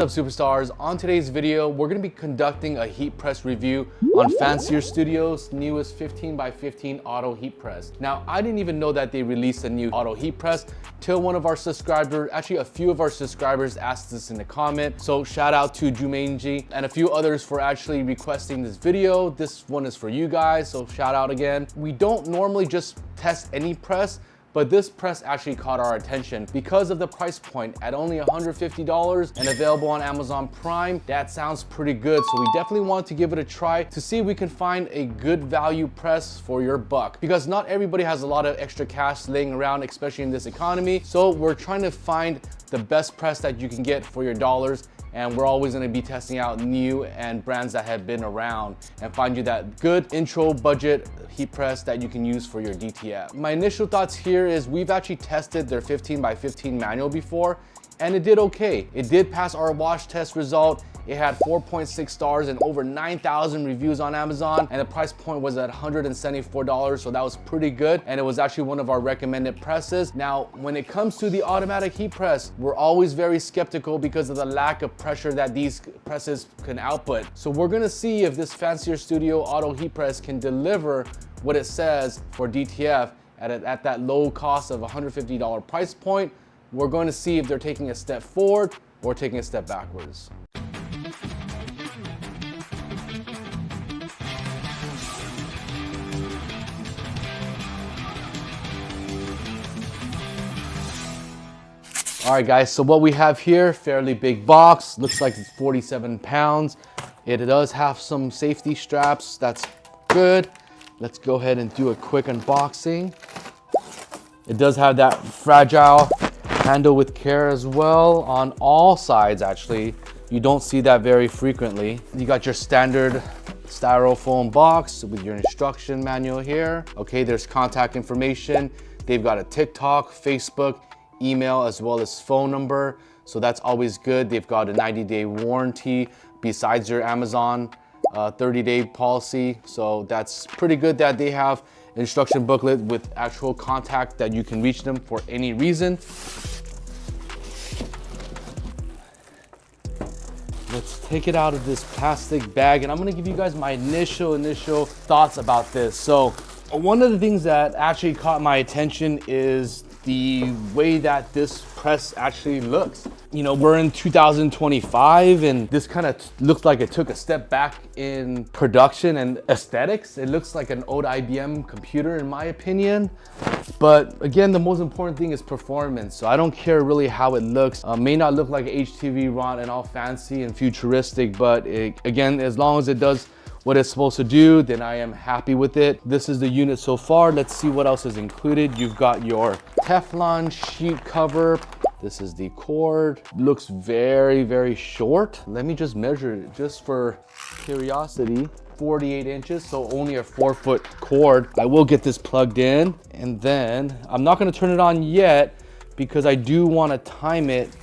What's up, superstars? On today's video, we're going to be conducting a heat press review on Fancier Studios' newest 15 by 15 auto heat press. Now, I didn't even know that they released a new auto heat press till one of our subscribers, actually a few of our subscribers asked us in the comment. So shout out to Jumanji and a few others for actually requesting this video. This one is for you guys, so shout out again. We don't normally just test any press, but this press actually caught our attention because of the price point at only $150 and available on Amazon Prime. That sounds pretty good, so we definitely want to give it a try to see if we can find a good value press for your buck, because not everybody has a lot of extra cash laying around, especially in this economy. So we're trying to find the best press that you can get for your dollars, and we're always going to be testing out new and brands that have been around and find you that good intro budget heat press that you can use for your DTF. My initial thoughts here is we've actually tested their 15 by 15 manual before, and it did okay. It did pass our wash test result. It had 4.6 stars and over 9,000 reviews on Amazon, and the price point was at $174, so that was pretty good, and it was actually one of our recommended presses. Now, when it comes to the automatic heat press, we're always very skeptical because of the lack of pressure that these presses can output. So we're gonna see if this Fancier Studio auto heat press can deliver what it says for DTF at that low cost of $150 price point. We're going to see if they're taking a step forward or taking a step backwards. All right, guys, so what we have here, fairly big box, looks like it's 47 pounds. It does have some safety straps, that's good. Let's go ahead and do a quick unboxing. It does have that fragile handle with care as well on all sides, actually. You don't see that very frequently. You got your standard styrofoam box with your instruction manual here. Okay, there's contact information. They've got a TikTok, Facebook, email, as well as phone number. So that's always good. They've got a 90-day warranty besides your Amazon 30-day policy. So that's pretty good that they have an instruction booklet with actual contact that you can reach them for any reason. Let's take it out of this plastic bag, and I'm gonna give you guys my initial thoughts about this. So one of the things that actually caught my attention is the way that this press actually looks. You know, we're in 2025 and this kind of looks like it took a step back in production and aesthetics. It looks like an old IBM computer in my opinion. But again, the most important thing is performance. So I don't care really how it looks. May not look like HTV rod and all fancy and futuristic, but again, as long as it does what it's supposed to do, then I am happy with it. This is the unit so far. Let's see what else is included. You've got your Teflon sheet cover. This is the cord. Looks very, very short. Let me just measure it just for curiosity. 48 inches, so only a 4-foot cord. I will get this plugged in, and then I'm not gonna turn it on yet because I do wanna time it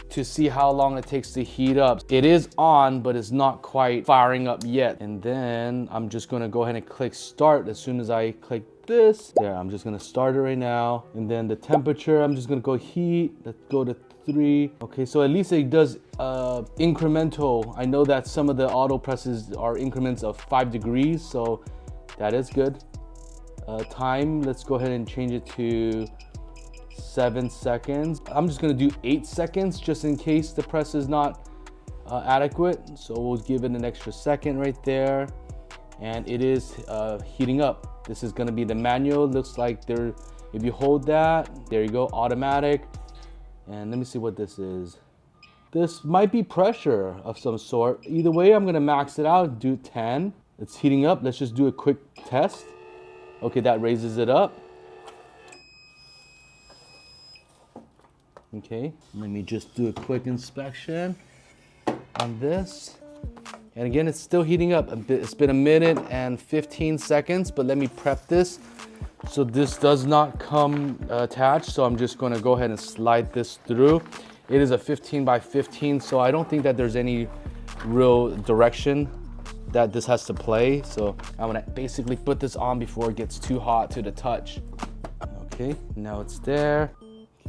to see how long it takes to heat up. It is on, but it's not quite firing up yet. And then I'm just gonna go ahead and click start as soon as I click this. There, I'm just gonna start it right now. And then the temperature, I'm just gonna go heat. Let's go to 3. Okay, so at least it does incremental. I know that some of the auto presses are increments of 5 degrees, so that is good. Time, let's go ahead and change it to 7 seconds. I'm just gonna do 8 seconds just in case the press is not adequate. So we'll give it an extra second right there. And it is heating up. This is gonna be the manual. Looks like there, if you hold that, there you go, automatic. And let me see what this is. This might be pressure of some sort. Either way, I'm gonna max it out, do 10. It's heating up. Let's just do a quick test. Okay, that raises it up. Okay, let me just do a quick inspection on this. And again, it's still heating up. It's been 1 minute and 15 seconds, but let me prep this. So this does not come attached, so I'm just gonna go ahead and slide this through. It is a 15 by 15, so I don't think that there's any real direction that this has to play. So I'm gonna basically put this on before it gets too hot to the touch. Okay, now it's there.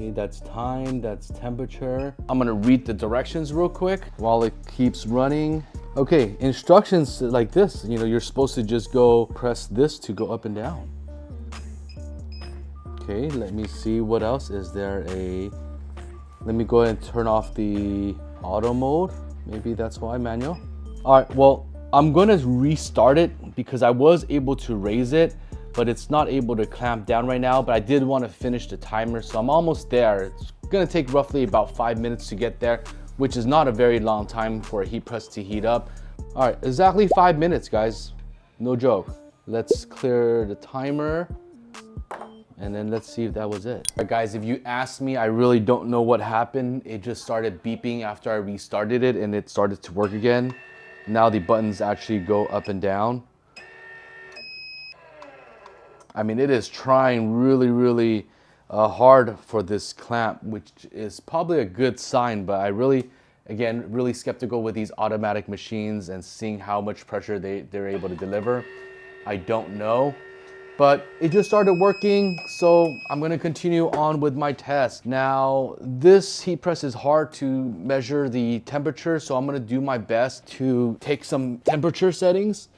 Okay, that's time, that's temperature. I'm gonna read the directions real quick while it keeps running. Okay, instructions like this, you know, you're supposed to just go press this to go up and down. Okay, let me see what else. Is there let me go ahead and turn off the auto mode. Maybe that's why, manual. All right, well, I'm gonna restart it because I was able to raise it, but it's not able to clamp down right now, but I did want to finish the timer, so I'm almost there. It's gonna take roughly about 5 minutes to get there, which is not a very long time for a heat press to heat up. All right, exactly 5 minutes, guys. No joke. Let's clear the timer, and then let's see if that was it. All right, guys, if you ask me, I really don't know what happened. It just started beeping after I restarted it, and it started to work again. Now the buttons actually go up and down. I mean, it is trying really hard for this clamp, which is probably a good sign, but I again, really skeptical with these automatic machines and seeing how much pressure they're able to deliver. I don't know, but it just started working, so I'm gonna continue on with my test. Now, this heat press is hard to measure the temperature, so I'm gonna do my best to take some temperature settings.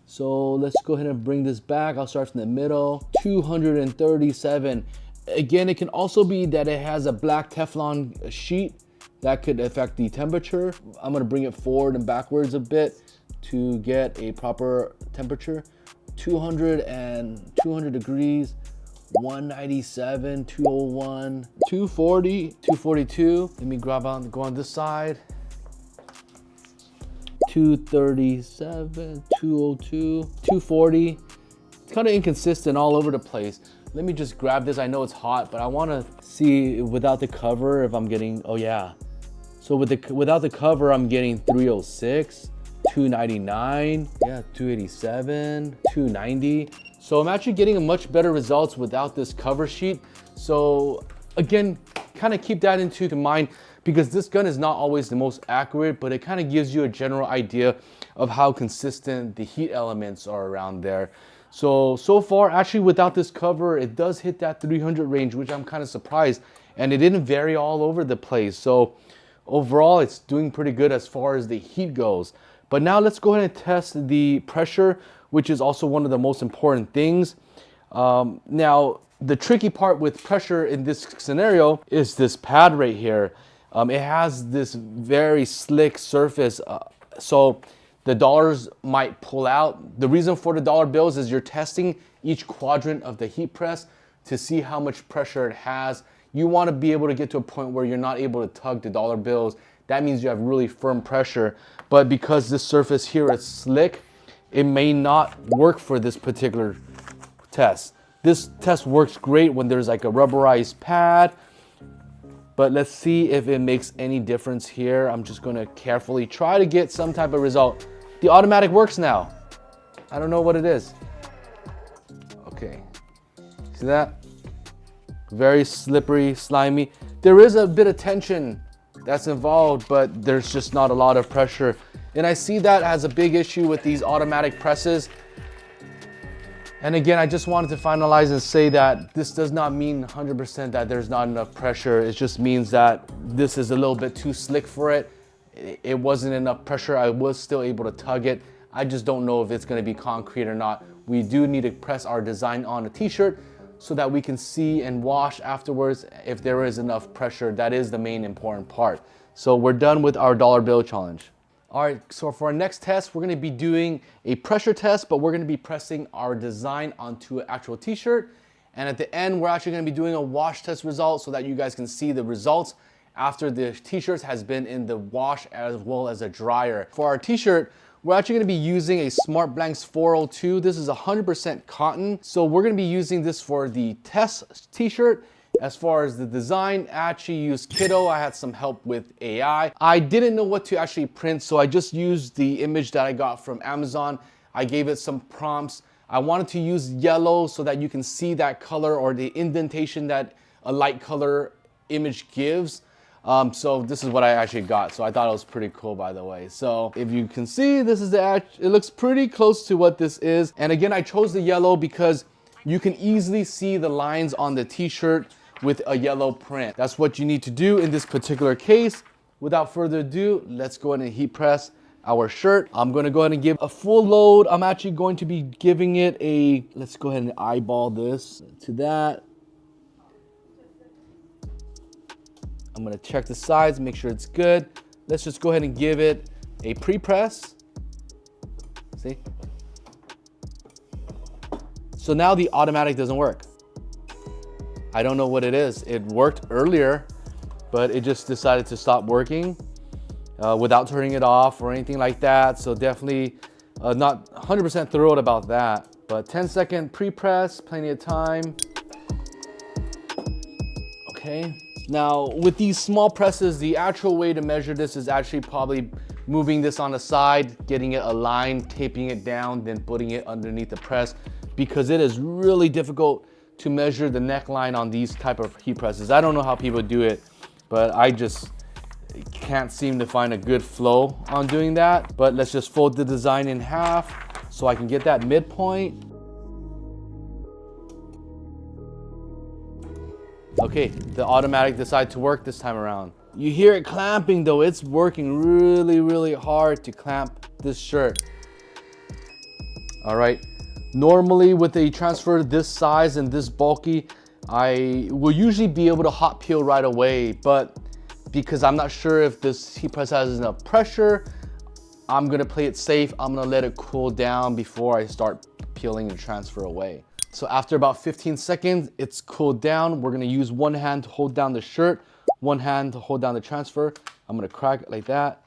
So let's go ahead and bring this back. I'll start from the middle. 237. Again, it can also be that it has a black Teflon sheet that could affect the temperature. I'm gonna bring it forward and backwards a bit to get a proper temperature. 200 degrees, 197, 201, 240, 242. Let me go on this side. 237, 202, 240. It's kind of inconsistent all over the place. Let me just grab this. I know it's hot, but I want to see without the cover if I'm getting, oh yeah. So without the cover, I'm getting 306, 299, yeah, 287, 290. So I'm actually getting much better results without this cover sheet. So again, kind of keep that into mind, because this gun is not always the most accurate, but it kind of gives you a general idea of how consistent the heat elements are around there. So far, actually without this cover, it does hit that 300 range, which I'm kind of surprised. And it didn't vary all over the place. So overall, it's doing pretty good as far as the heat goes. But now let's go ahead and test the pressure, which is also one of the most important things. Now, the tricky part with pressure in this scenario is this pad right here. It has this very slick surface, so the dollars might pull out. The reason for the dollar bills is you're testing each quadrant of the heat press to see how much pressure it has. You want to be able to get to a point where you're not able to tug the dollar bills. That means you have really firm pressure. But because this surface here is slick, it may not work for this particular test. This test works great when there's like a rubberized pad, but let's see if it makes any difference here. I'm just gonna carefully try to get some type of result. The automatic works now. I don't know what it is. Okay, see that? Very slippery, slimy. There is a bit of tension that's involved, but there's just not a lot of pressure. And I see that as a big issue with these automatic presses. And again, I just wanted to finalize and say that this does not mean 100% that there's not enough pressure. It just means that this is a little bit too slick for it. It wasn't enough pressure. I was still able to tug it. I just don't know if it's gonna be concrete or not. We do need to press our design on a t-shirt so that we can see and wash afterwards if there is enough pressure. That is the main important part. So we're done with our dollar bill challenge. All right, so for our next test, we're gonna be doing a pressure test, but we're gonna be pressing our design onto an actual t-shirt. And at the end, we're actually gonna be doing a wash test result so that you guys can see the results after the t-shirt has been in the wash as well as a dryer. For our t-shirt, we're actually gonna be using a Smart Blanks 402. This is 100% cotton. So we're gonna be using this for the test t-shirt. As far as the design, I actually used Kiddo. I had some help with AI. I didn't know what to actually print, so I just used the image that I got from Amazon. I gave it some prompts. I wanted to use yellow so that you can see that color or the indentation that a light color image gives. So this is what I actually got. So I thought it was pretty cool, by the way. So if you can see, this is it looks pretty close to what this is. And again, I chose the yellow because you can easily see the lines on the t-shirt. with a yellow print. That's what you need to do in this particular case. Without further ado, let's go ahead and heat press our shirt. I'm gonna go ahead and give a full load. I'm actually going to be giving it a, let's go ahead and eyeball this to that. I'm gonna check the sides, make sure it's good. Let's just go ahead and give it a pre-press. See? So now the automatic doesn't work. I don't know what it is. It worked earlier, but it just decided to stop working without turning it off or anything like that. So definitely not 100% thrilled about that. But 10-second pre-press, plenty of time. Okay. Now with these small presses, the actual way to measure this is actually probably moving this on the side, getting it aligned, taping it down, then putting it underneath the press, because it is really difficult to measure the neckline on these type of heat presses. I don't know how people do it, but I just can't seem to find a good flow on doing that. But let's just fold the design in half so I can get that midpoint. Okay, the automatic decided to work this time around. You hear it clamping though. It's working really, really hard to clamp this shirt. All right. Normally with a transfer this size and this bulky, I will usually be able to hot peel right away, but because I'm not sure if this heat press has enough pressure, I'm gonna play it safe. I'm gonna let it cool down before I start peeling the transfer away. So after about 15 seconds, it's cooled down. We're gonna use one hand to hold down the shirt, one hand to hold down the transfer. I'm gonna crack it like that.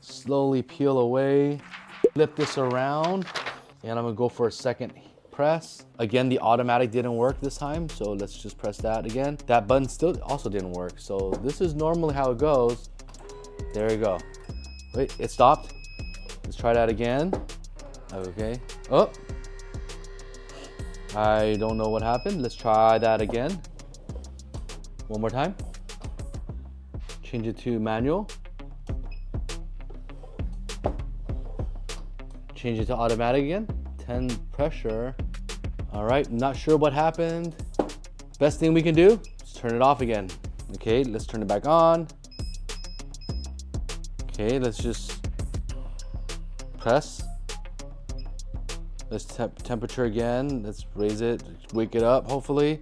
Slowly peel away. Flip this around, and I'm gonna go for a second press. Again, the automatic didn't work this time, so let's just press that again. That button still also didn't work, so this is normally how it goes. There you go. Wait, it stopped. Let's try that again. Okay. Oh, I don't know what happened. Let's try that again. One more time. Change it to manual. Change it to automatic again. 10 pressure. All right, not sure what happened. Best thing we can do is turn it off again. Okay, let's turn it back on. Okay, let's just press. Let's temperature again. Let's raise it, wake it up, hopefully.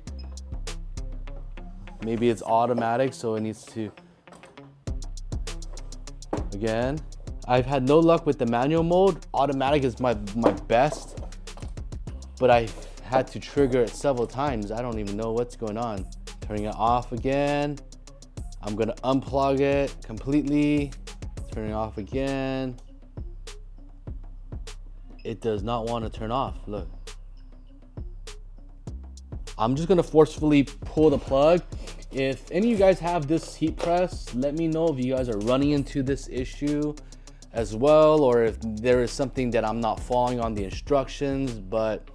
Maybe it's automatic, so it needs to, again. I've had no luck with the manual mode. Automatic is my best, but I had to trigger it several times. I don't even know what's going on. Turning it off again. I'm gonna unplug it completely. Turning it off again. It does not want to turn off, look. I'm just gonna forcefully pull the plug. If any of you guys have this heat press, let me know if you guys are running into this issue as well, or if there is something that I'm not following on the instructions, but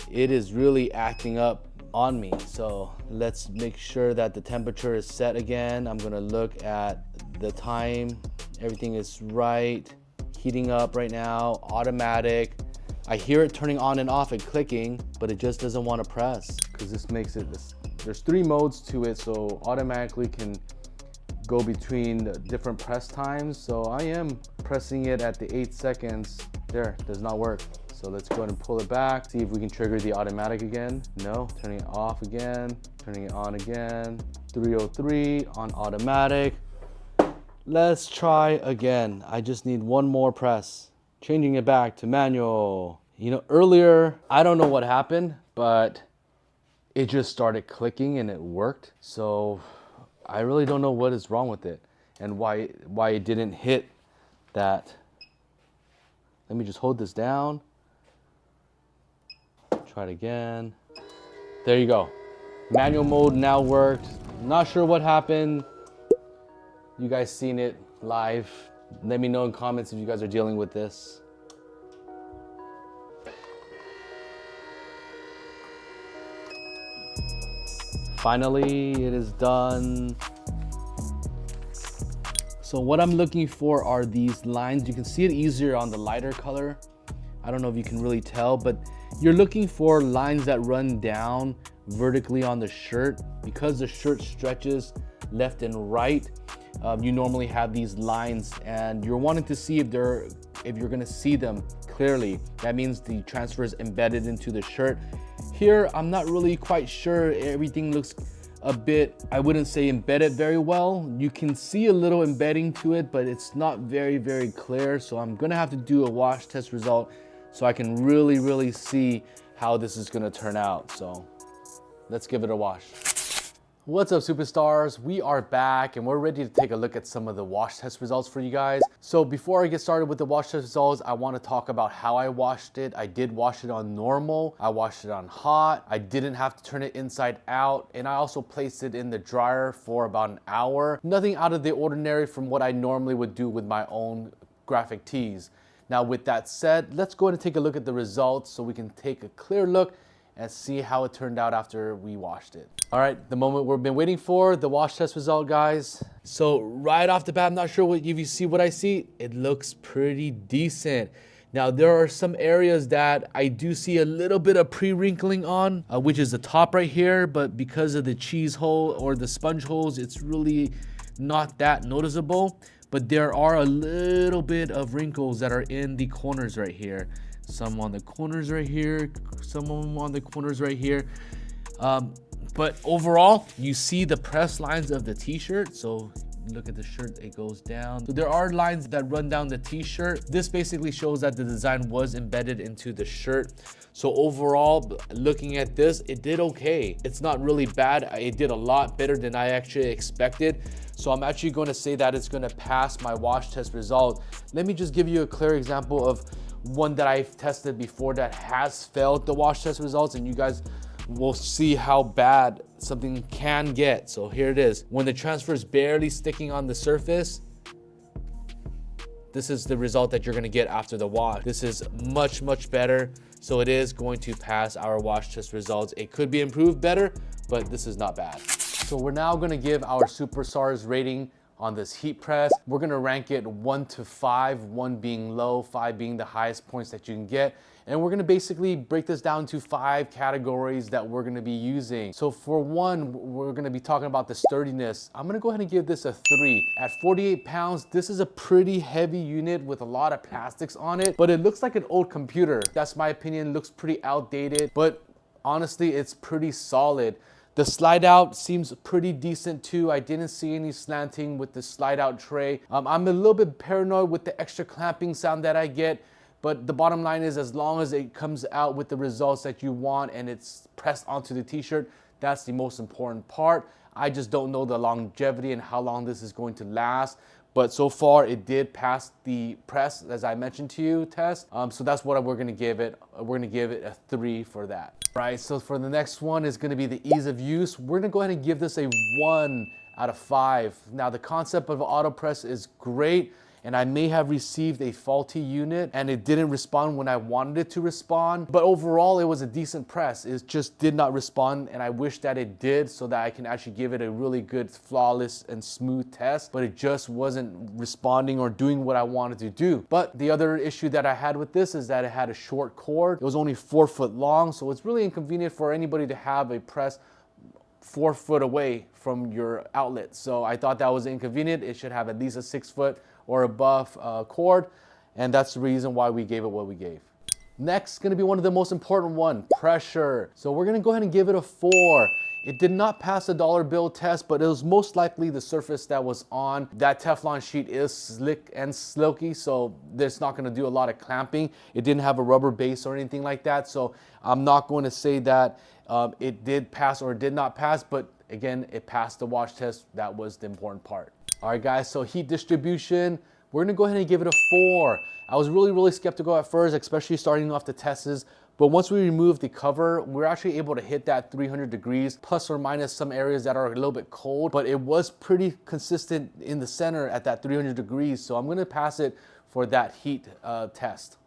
it is really acting up on me. So let's make sure that the temperature is set again. I'm gonna look at the time. Everything is right. Heating up right now, automatic. I hear it turning on and off and clicking, but it just doesn't want to press because this makes it, there's 3 modes to it, so automatically can go between the different press times. So I am pressing it at the 8 seconds. There, does not work. So let's go ahead and pull it back, see if we can trigger the automatic again. No, turning it off again, turning it on again. 303 on automatic. Let's try again. I just need one more press. Changing it back to manual. You know, earlier, I don't know what happened, but it just started clicking and it worked. So I really don't know what is wrong with it and why it didn't hit that. Let me just hold this down. Try it again. There you go. Manual mode now worked. Not sure what happened. You guys seen it live. Let me know in comments if you guys are dealing with this. Finally, it is done. So what I'm looking for are these lines. You can see it easier on the lighter color. I don't know if you can really tell, but you're looking for lines that run down vertically on the shirt. Because the shirt stretches left and right, you normally have these lines, and you're wanting to see if you're gonna see them clearly. That means the transfer is embedded into the shirt. Here, I'm not really quite sure. Everything looks a bit, I wouldn't say embedded very well. You can see a little embedding to it, but it's not very, very clear. So I'm gonna have to do a wash test result so I can really see how this is gonna turn out. So let's give it a wash. What's up, superstars? We are back and we're ready to take a look at some of the wash test results for you guys. So before I get started with the wash test results, I want to talk about how I washed it. I did wash it on normal. I washed it on hot. I didn't have to turn it inside out. And I also placed it in the dryer for about an hour. Nothing out of the ordinary from what I normally would do with my own graphic tees. Now, with that said, let's go ahead and take a look at the results so we can take a clear look and see how it turned out after we washed it. All right, the moment we've been waiting for, the wash test result, guys. So right off the bat, I'm not sure if you see what I see. It looks pretty decent. Now, there are some areas that I do see a little bit of pre-wrinkling on, which is the top right here, but because of the cheese hole or the sponge holes, it's really not that noticeable. But there are a little bit of wrinkles that are in the corners right here. Some on the corners right here, some on the corners right here. But overall, you see the press lines of the t-shirt. So look at the shirt, it goes down. So there are lines that run down the t-shirt. This basically shows that the design was embedded into the shirt. So overall, looking at this, it did okay. It's not really bad. It did a lot better than I actually expected. So I'm actually going to say that it's going to pass my wash test result. Let me just give you a clear example of one that I've tested before that has failed the wash test results, and you guys will see how bad something can get. So here it is. When the transfer is barely sticking on the surface, this is the result that you're gonna get after the wash. This is much better. So it is going to pass our wash test results. It could be improved better, but this is not bad. So we're now gonna give our superstars rating on this heat press. We're gonna rank it 1 to 5, 1 being low, 5 being the highest points that you can get. And we're gonna basically break this down to 5 categories that we're gonna be using. So for 1, we're gonna be talking about the sturdiness. I'm gonna go ahead and give this a 3. At 48 pounds, this is a pretty heavy unit with a lot of plastics on it, but it looks like an old computer. That's my opinion. It looks pretty outdated, but honestly, it's pretty solid. The slide out seems pretty decent too. I didn't see any slanting with the slide out tray. I'm a little bit paranoid with the extra clamping sound that I get, but the bottom line is, as long as it comes out with the results that you want and it's pressed onto the t-shirt, that's the most important part. I just don't know the longevity and how long this is going to last. But so far, it did pass the press, as I mentioned to you, test. So that's what we're gonna give it. We're gonna give it a 3 for that. Right, so for the next one is gonna be the ease of use. We're gonna go ahead and give this a 1 out of 5. Now, the concept of auto press is great, and I may have received a faulty unit and it didn't respond when I wanted it to respond. But overall, it was a decent press. It just did not respond, and I wish that it did so that I can actually give it a really good, flawless and smooth test, but it just wasn't responding or doing what I wanted to do. But the other issue that I had with this is that it had a short cord. It was only 4 foot long, so it's really inconvenient for anybody to have a press 4 foot away from your outlet. So I thought that was inconvenient. It should have at least a 6 foot or above cord, and that's the reason why we gave it what we gave. Next, gonna be one of the most important one, pressure. So we're gonna go ahead and give it a 4. It did not pass the dollar bill test, but it was most likely the surface that was on. That Teflon sheet is slick and silky, so there's not gonna do a lot of clamping. It didn't have a rubber base or anything like that, so I'm not going to say that it did pass or did not pass, but again, it passed the wash test. That was the important part. All right, guys, so heat distribution, we're gonna go ahead and give it a 4. I was really skeptical at first, especially starting off the tests, but once we removed the cover, we're actually able to hit that 300 degrees, plus or minus some areas that are a little bit cold, but it was pretty consistent in the center at that 300 degrees, so I'm gonna pass it for that heat test.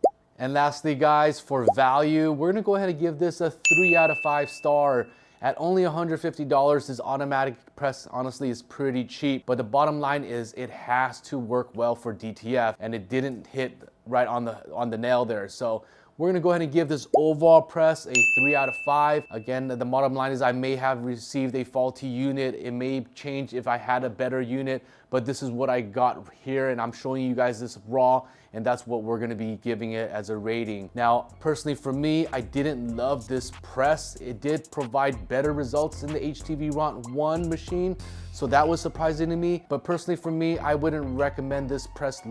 And lastly, guys, for value, we're gonna go ahead and give this a 3 out of 5 star. At only $150, this automatic press honestly is pretty cheap, but the bottom line is it has to work well for DTF, and it didn't hit right on the nail there. So We're gonna go ahead and give this overall press a 3 out of 5. Again, the bottom line is I may have received a faulty unit. It may change if I had a better unit, but this is what I got here, and I'm showing you guys this raw, and that's what we're gonna be giving it as a rating. Now, personally for me, I didn't love this press. It did provide better results in the HTV-1 machine, so that was surprising to me. But personally for me, I wouldn't recommend this press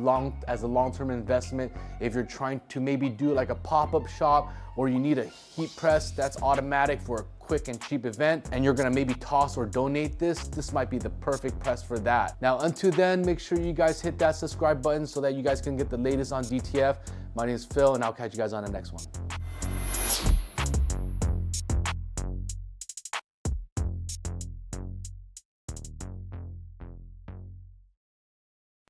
as a long-term investment. If you're trying to maybe do like a pop-up shop, or you need a heat press that's automatic for a quick and cheap event, and you're gonna maybe toss or donate this might be the perfect press for that. Now, until then, make sure you guys hit that subscribe button so that you guys can get the latest on DTF. My name is Phil, and I'll catch you guys on the next one.